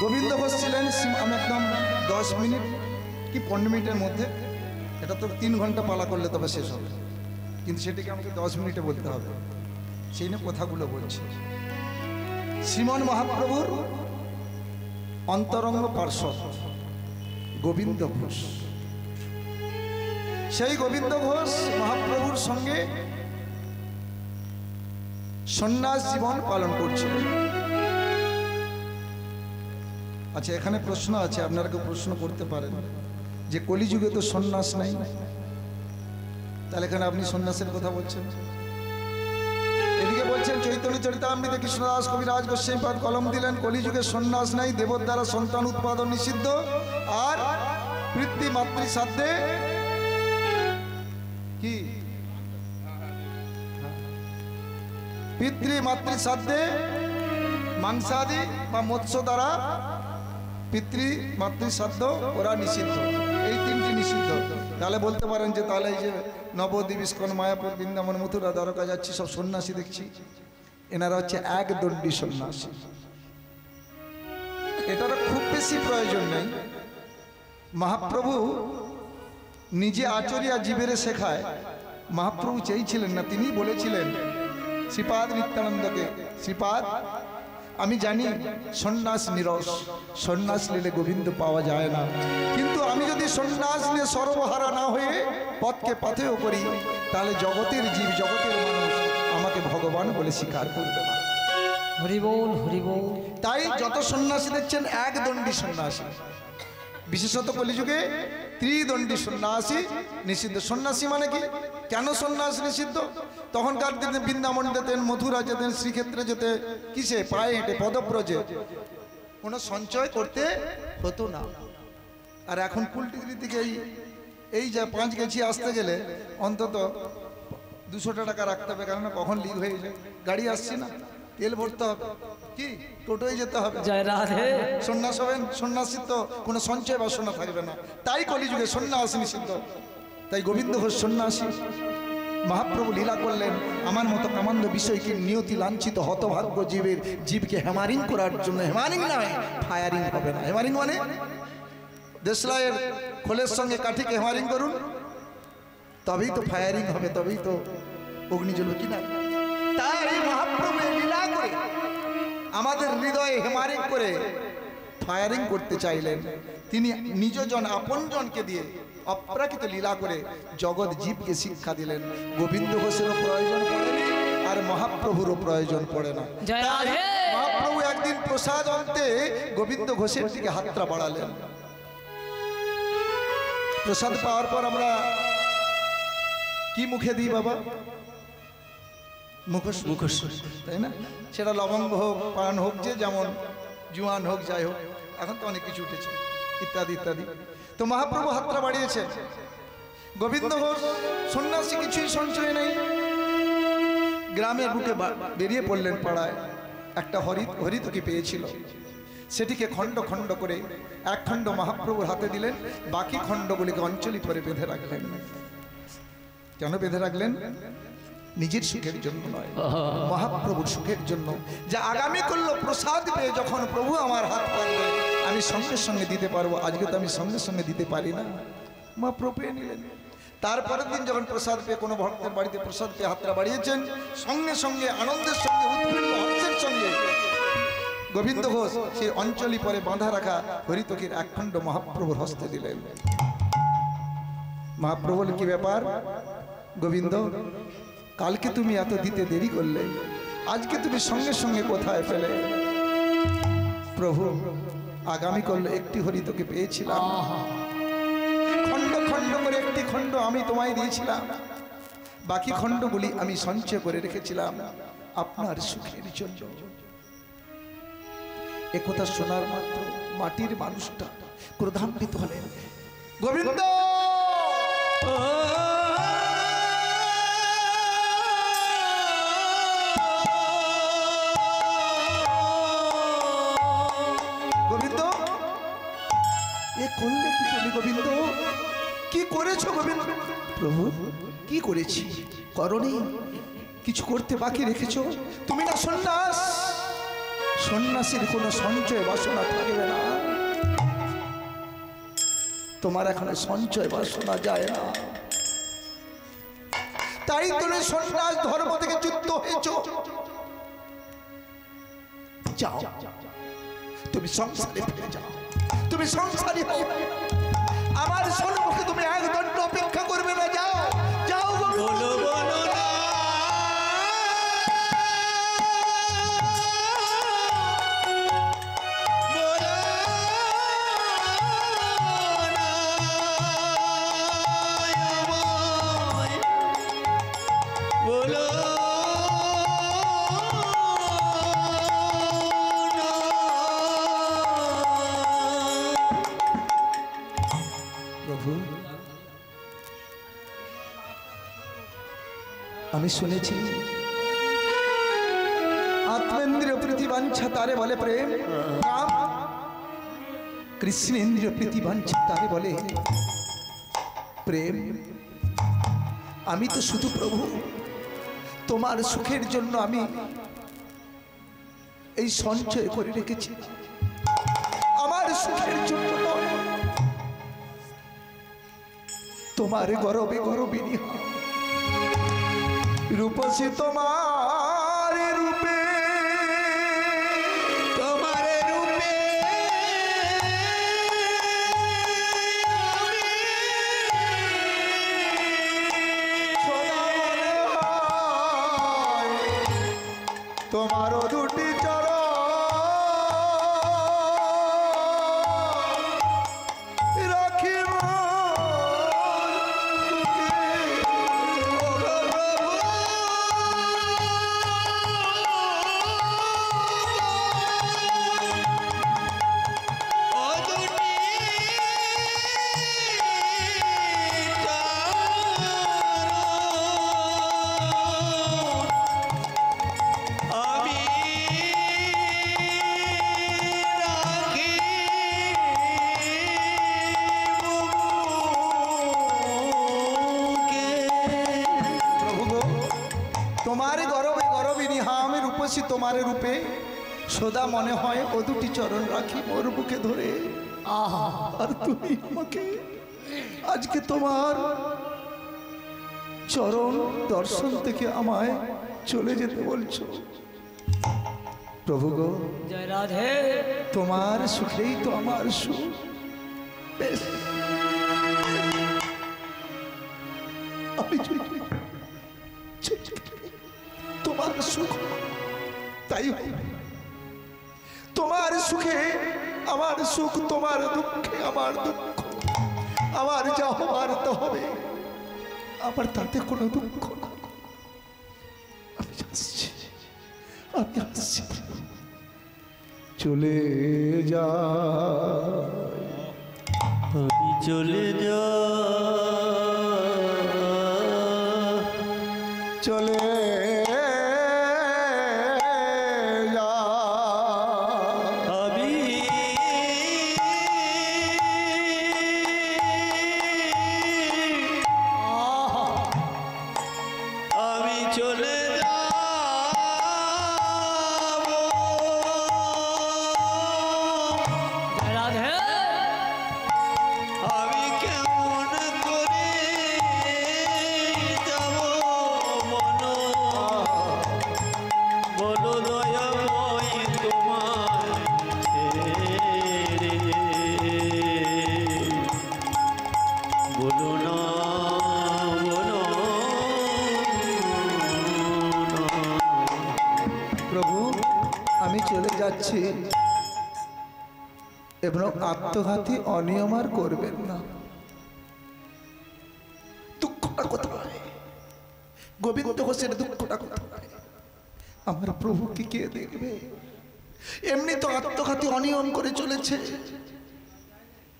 গোবিন্দ ঘোষ ছিলেন আমি একদম 10 মিনিট কি 15 মিনিটের মধ্যে, এটা তো 3 ঘন্টা পালা করলে তবে শেষ হবে, কিন্তু সেটাকে আমাকে 10 মিনিটে বলতে হবে, সেই নিয়ে কথাগুলো বলছি। শ্রীমন মহাপ্রভুর অন্তরঙ্গ পার্শ্বদ গোবিন্দ ঘোষ, সেই গোবিন্দ ঘোষ মহাপ্রভুর সঙ্গে সন্ন্যাস জীবন পালন করছিলেন। আচ্ছা, এখানে প্রশ্ন আছে, আপনারা কেউ প্রশ্ন করতে পারেন যে কলিযুগে তো সন্ন্যাস নাই, তাহলে এখানে আপনি সন্ন্যাসের কথা বলছেন। এদিকে বলছেন চৈতন্য চরিতামৃতে কৃষ্ণদাস কবিরাজ গোস্বামীপাদ কলম দিলেন, কলিযুগে সন্ন্যাস নাই, দেবর দ্বারা সন্তান উৎপাদন নিষিদ্ধ, আর পিতৃ মাতৃ সাধ্যে কি পিতৃ মাতৃ সাধ্যে মাংসাদি বা মৎস্য দ্বারা পিতৃ মাতৃ সাধ্য ওরা নিষিদ্ধ, এই 3টি নিষিদ্ধ। তাহলে বলতে পারেন যে তাহলে এই যে নবদ্বীপ, ইস্কন, মায়াপুর, বৃন্দাবন, মথুরা, দ্বারকা যাচ্ছি সব সন্ন্যাসী দেখছি, এনারা হচ্ছে একদণ্ডী সন্ন্যাসী। এটার খুব বেশি প্রয়োজন নেই। মহাপ্রভু নিজে আচরিয়া জীবের শেখায়, মহাপ্রভু চেয়েছিলেন না, তিনি বলেছিলেন শ্রীপাদ নিত্যানন্দকে, শ্রীপাদ আমি জানি সন্ন্যাস নিরস, সন্ন্যাস নিলে গোবিন্দ পাওয়া যায় না, কিন্তু আমি যদি সন্ন্যাস নিয়ে সর্বহারা না হয়ে পথকে পাথেয় করি, তাহলে জগতের জীব, জগতের মানুষ আমাকে ভগবান বলে স্বীকার করবে না। হরি বল, হরি বল। তাই যত সন্ন্যাসী দেখছেন একদণ্ডী সন্ন্যাসী, বিশেষত কলিযুগে ত্রিদণ্ডী সন্ন্যাসী নিষিদ্ধ। সন্ন্যাসী মানে কি, কেন সন্ন্যাস নিষিদ্ধ? তখনকার দিনে বৃন্দাবন যেতেন, মথুরা যেতেন, শ্রীক্ষেত্রে যেতে কিসে, পায়ে হেঁটে, পদব্রজে, কোনো সঞ্চয় করতে হতো না। আর এখন কুলটিগিরি থেকে এই যে 5 গেছি আসতে গেলে অন্তত 200 টাকা রাখতে হবে, কারণ কখন লিক হয়ে যায়, গাড়ি আসছে না, তেল ভরতে হবে, কি টোটোয় যেতে হবে। জয় রাধে। সন্ন্যাস হবেন, সন্ন্যাসী তো কোনো সঞ্চয় বাসনা থাকবে না, তাই কলিযুগে সন্ন্যাস নিষিদ্ধ। তাই গোবিন্দ ঘোষ সন্ন্যাসী। মহাপ্রভু লীলা করলেন, আমার মতো কামান্দ বিষয়কে নিয়তি লাঞ্ছিত হতভাগ্য জীবের জীবকে হেমারিং করার জন্য, হেমারিং নয় ফায়ারিং হবে না। হেমারিং মানে দেশলাইয়ের খোলের সঙ্গে কাঠিকে হেমারিং করুন, তবেই তো ফায়ারিং হবে, তবেই তো অগ্নি জ্বলবে কিনা। তাই মহাপ্রভু লীলা করে আমাদের হৃদয়ে হেমারিং করে ফায়ারিং করতে চাইলেন। তিনি নিজজন আপনজনকে দিয়ে অপ্রাকৃত লীলা করে জগৎ জীবকে শিক্ষা দিলেন। গোবিন্দ ঘোষেরও প্রয়োজন পড়েনি, আর মহাপ্রভুরও প্রয়োজন পড়ে না। মহাপ্রভু একদিন প্রসাদ অন্তে গোবিন্দ ঘোষের দিকে হাতটা বাড়ালেন। প্রসাদ পাওয়ার পর আমরা কি মুখে দিই বাবা? মুখোশ, মুখোশ, তাই না? সেটা লবঙ্গ হোক, পান হোক, যে যেমন জুয়ান হোক, যাই হোক, এখন তো অনেক কিছু উঠেছে, ইত্যাদি ইত্যাদি। তো মহাপ্রভু হাতটা বাড়িয়েছেন। গোবিন্দ ঘোষ সন্ন্যাসী, কিছুই সঞ্চয় নেই, গ্রামের বুকে বেরিয়ে পড়লেন। পাড়ায় একটা হরিতকি পেয়েছিল, সেটিকে খণ্ড খণ্ড করে এক খণ্ড মহাপ্রভুর হাতে দিলেন, বাকি খণ্ডগুলিকে অঞ্চলি করে বেঁধে রাখলেন। কেন বেঁধে রাখলেন? নিজের সুখের জন্য নয়, মহাপ্রভুর সুখের জন্য। যা আগামী করলো প্রসাদ পেয়ে যখন প্রভু আমার হাত পাতলেন, আমি সঙ্গে সঙ্গে দিতে পারবো, আজকে তো আমি সঙ্গে সঙ্গে দিতে পারি না। মহাপ্রভু পেয়ে নিলেন। তারপরের দিন যখন প্রসাদ পেয়ে কোনো ভক্তের বাড়িতে প্রসাদ পেয়ে হাতটা বাড়িয়েছেন, সঙ্গে সঙ্গে আনন্দের সঙ্গে, উৎফুল্ল হর্ষের সঙ্গে গোবিন্দ ঘোষ সেই অঞ্চলি পরে বাঁধা রাখা হরিতকির এক খণ্ড মহাপ্রভুর হস্তে দিলেন। মহাপ্রভু বলেন, কি ব্যাপার গোবিন্দ, কালকে তুমি এত দিতে দেরি করলে, আজকে তুমি সঙ্গে সঙ্গে কোথায় পেলে? প্রভু, আগামী করলে একটি হরিতকে পেয়েছিলাম, খণ্ড খণ্ড করে একটি খণ্ড আমি তোমায় দিয়েছিলাম, বাকি খণ্ডগুলি আমি সঞ্চয় করে রেখেছিলাম আপনার সুখের জন্য। একথা শোনার মাত্র মাটির মানুষটা ক্রোধান্বিত হলেন। গোবিন্দ, গোবিন্দ, এ করলে কি তুমি? গোবিন্দ, কি করেছো গোবিন্দ? প্রভু, কি করেছি? করনি, কিছু করতে বাকি রেখেছো। তুমি না সন্ন্যাস, সন্ন্যাসীর কোনো সঞ্চয় বাসনা থাকবে না। তোমার এখানে সঞ্চয় বাসনা যায় না, তাই তুমি সন্ন্যাস ধর্ম থেকে যুক্ত হয়েছ। যাও, তুমি সংসারে ফিরে যাও, তুমি সংসারী হও। আমার সম্মুখে তুমি এক দণ্ড অপেক্ষা করবে না। যাও যাও, বলো বলো না। আমি শুনেছি আত্মেন্দ্রিয় প্রীতিবাঞ্ছা তারে বলে প্রেম, কাম। কৃষ্ণেন্দ্রিয় প্রীতিবাঞ্ছা তারে বলে প্রেম। আমি তো শুধু প্রভু তোমার সুখের জন্য আমি এই সঞ্চয় করে রেখেছি, আমার সুখের জন্য নয়। তোমার গরবে গরবিনী রূপসী তোমার রূপে, তোমার রূপে তোমারও দুটি চরণ রাখিব। তোমার গরবে গরবিনী আমি রূপসী তোমার রূপে সদা মনে হয় ও দুটি চরণ রাখি মোর বুকে ধরে। আর তুমি আমাকে আজকে তোমার চরণ দর্শন থেকে আমায় চলে যেতে বলছো। প্রভু গো, জয় রাধে। তোমার সুখেই তো আমার সুখ। বেশ, আমি তোমার সুখ তাই তোমার সুখে আমার সুখ, তোমার দুঃখে আমার দুঃখ। আমার যা হবার তো হবে, আমার তাতে কোনো দুঃখ না। আমি আসছি, আমি আসছি। চলে যা, আমি চলে যা, চলে যাচ্ছি এবং আত্মঘাতী অনিয়ম আর করবেন না। দুঃখটা কোথায় গোবিন্দ ঘোষের? দুঃখটা কোথায়? আমার প্রভুকে কে দেখবে? এমনি তো আত্মঘাতী অনিয়ম করে চলেছে।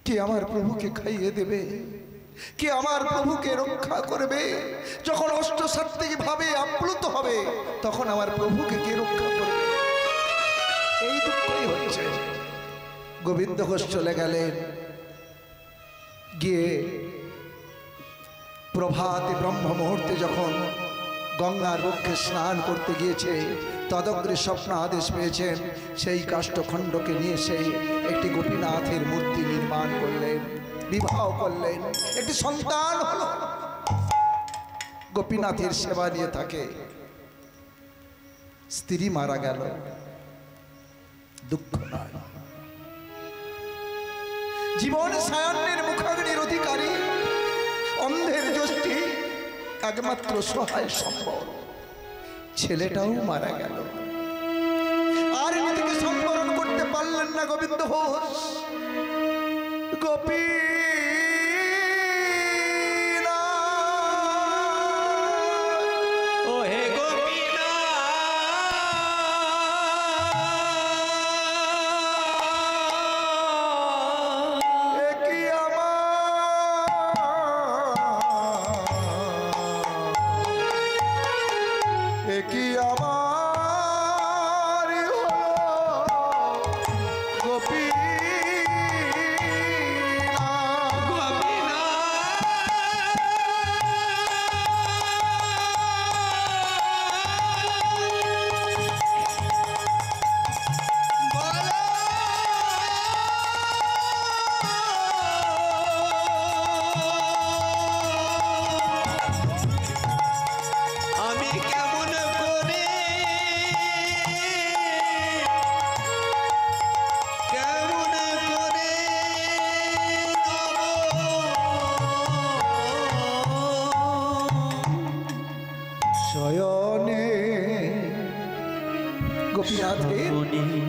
কে আমার প্রভুকে খাইয়ে দেবে? কে আমার প্রভুকে রক্ষা করবে? যখন অষ্টসাত্ত্বিক ভাবে আপ্লুত হবে তখন আমার প্রভুকে কে রক্ষা করবে? এই দুঃখই হচ্ছে। গোবিন্দ ঘোষ চলে গেলেন, গিয়ে প্রভাতে ব্রহ্ম মুহূর্তে যখন গঙ্গার বক্ষে স্নান করতে গিয়েছে তদগ্রে স্বপ্ন আদেশ পেয়েছেন, সেই কাষ্ঠখণ্ডকে নিয়ে সেই একটি গোপীনাথের মূর্তি নির্মাণ করলেন, বিবাহ করলেন, একটি সন্তান হলো। গোপীনাথের সেবা নিয়ে থাকে। স্ত্রী মারা গেল, দুঃখ নয়। জীবন সায়ান্নের মুখাগ্নির অধিকারী, অন্ধের যষ্টি, একমাত্র সহায় সম্বল, ছেলেটাও মারা গেল। আর নিজেকে সম্বরণ করতে পারলেন না গোবিন্দ ঘোষ। গোপী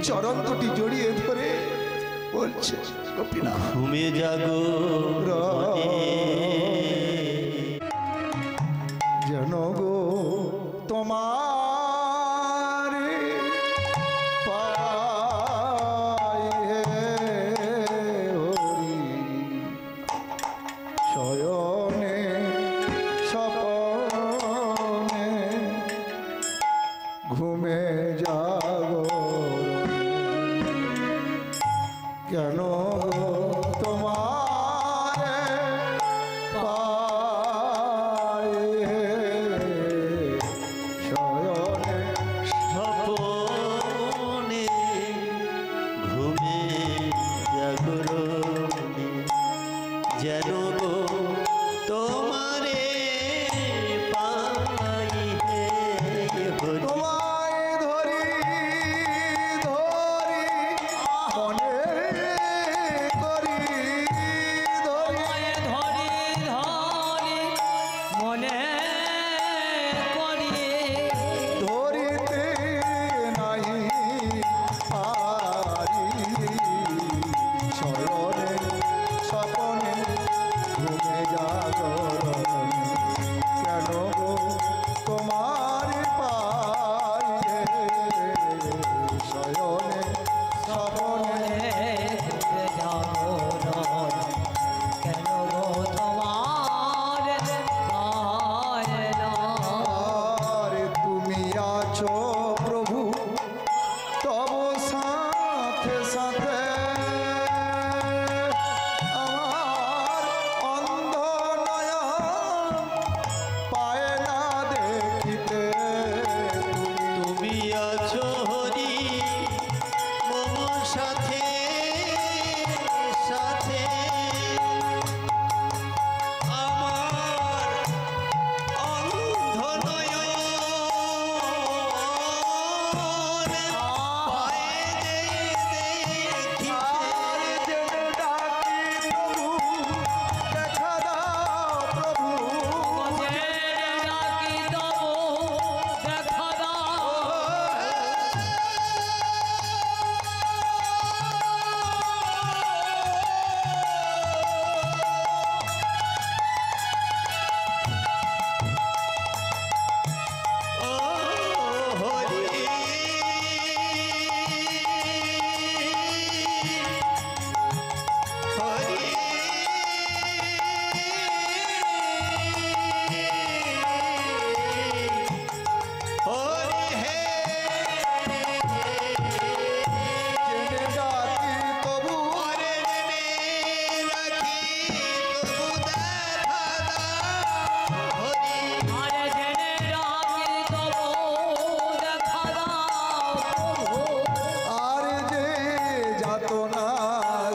চরণ দুটি জড়িয়ে ধরে বলছে, গোপীনাথ ঘুমে জাগো যেন গো তোমার পাই হে হরি, শয়নে স্বপনে ঘুমে জাগো কেন তোমার পাই হে শয়নে স্বপনে ঘুমে জাগরণে যেন গো তোমারে পাই হে হরি। তোমায় ধরি ধরি মনে করি, ধরি ধরি ধরি মনে করি, ধরিতে নাই পারি, শয়নে স্বপনে ঘুমে জাগরণে কেন গো তোমার পাই হে শয়নে স্বপনে কেন গো তোমার পায় না। আর তুমি আছো প্রভু তব সাথে সাথে, আমার অন্ধ নয়ন পায় না দেখিতে, তুমি আছো হরি মম সাথে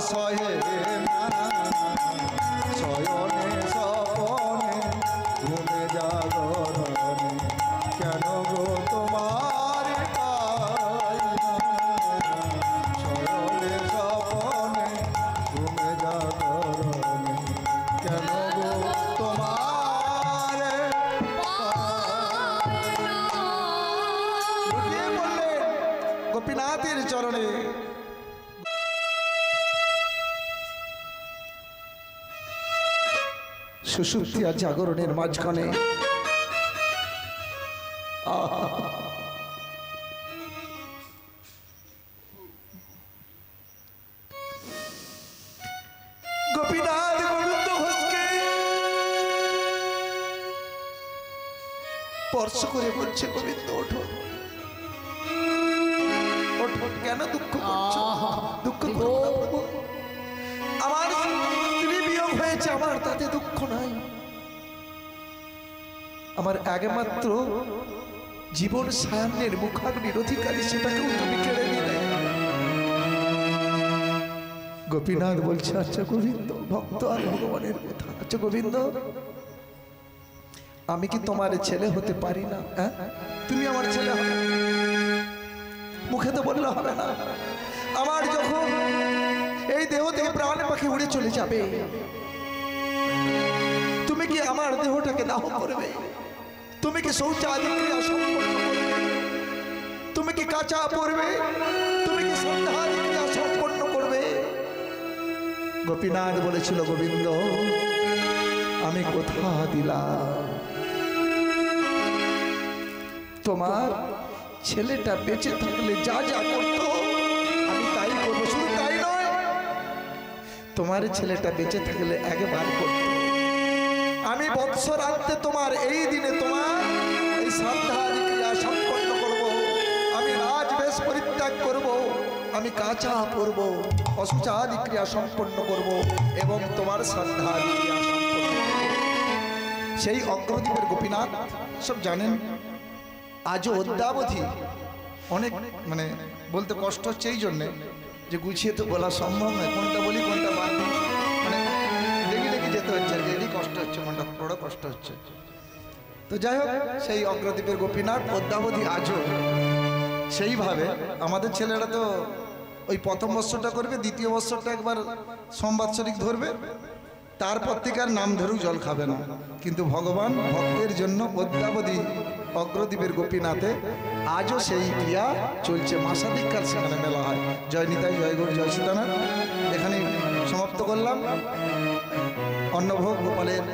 সহে না শয়নে স্বপনে ঘুমে জাগরণে কেন গো তোমার পাই না শয়নে স্বপনে ঘুমে জাগরণে কেন গো তোমার লুটিয়ে পড়লেন গোপীনাথের চরণে। সুষুপ্তি আর জাগরণের মাঝখানে গোপীনাথ গোবিন্দ ঘোষকে স্পর্শ করে বলছে, গোবিন্দ ওঠো ওঠো, কেন দুঃখ করছো? দুঃখ করো না প্রভু। আমার স্ত্রী বিয়োগ হয়েছে, আমার তাতে দুঃখ নাই। আমার একমাত্র জীবন সায়ান্নের মুখাগ্নির অধিকারী, সেটাকেও তুমি কেড়ে নিলে। গোপীনাথ বলছে, আচ্ছা গোবিন্দ, ভক্ত আর ভগবানের কথা, আচ্ছা গোবিন্দ, আমি কি তোমার ছেলে হতে পারি না? হ্যাঁ, তুমি আমার ছেলে হবে। মুখে তো বললে হবে না। আমার যখন এই দেহ থেকে প্রাণ পাখি উড়ে চলে যাবে, তুমি কি আমার দেহটাকে দাহ করবে? তুমি কি শৌচাদি ক্রিয়া সম্পন্ন করবে? তুমি কি কাঁচা পড়বে? তুমি কি সন্ধ্যাদি ক্রিয়া সম্পন্ন করবে? গোপীনাথ বলেছিল, গোবিন্দ আমি কথা দিলাম, তোমার ছেলেটা বেঁচে থাকলে যা যা করতো আমি তাই করবো। শুধু তাই নয়, তোমার ছেলেটা বেঁচে থাকলে একবার করতো। আমি বৎসরান্তে তোমার এই দিনে তোমার এই শ্রাদ্ধাদি ক্রিয়া সম্পন্ন করব। আমি রাজবেশ পরিত্যাগ করব, আমি কাঁচা পরব, অশুচাদি ক্রিয়া সম্পন্ন করব এবং তোমার শ্রাদ্ধাদি ক্রিয়া সম্পন্ন করব। সেই অগ্রদ্বীপের গোপীনাথ সব জানেন। আজও অদ্যাবধি অনেক মানে বলতে কষ্ট হচ্ছে, এই জন্যে যে গুছিয়ে তো বলা সম্ভব নয়, কোনটা বলি কোনটা বাদ দিই, মানে ডেকে ডেকে যেতে হচ্ছে আর কি, এরই কষ্ট হচ্ছে, মনটা বড় কষ্ট হচ্ছে। তো যাই হোক, সেই অগ্রদ্বীপের গোপীনাথ অদ্যাবধি আজও সেইভাবে। আমাদের ছেলেরা তো ওই প্রথম বৎসরটা করবে, দ্বিতীয় বৎসরটা একবার সংবৎসরিক ধরবে, তারপর থেকে আর নাম ধরেও জল খাবে না। কিন্তু ভগবান ভক্তের জন্য অদ্যাবধি অগ্রদ্বীপের গোপীনাথে আজও সেই ক্রিয়া চলছে। মাসাধিককাল সেখানে মেলা হয়। জয় নিতাই, জয় গৌর, জয় সীতানাথ। এখানে সমাপ্ত করলাম। অন্নভোগ গোপালের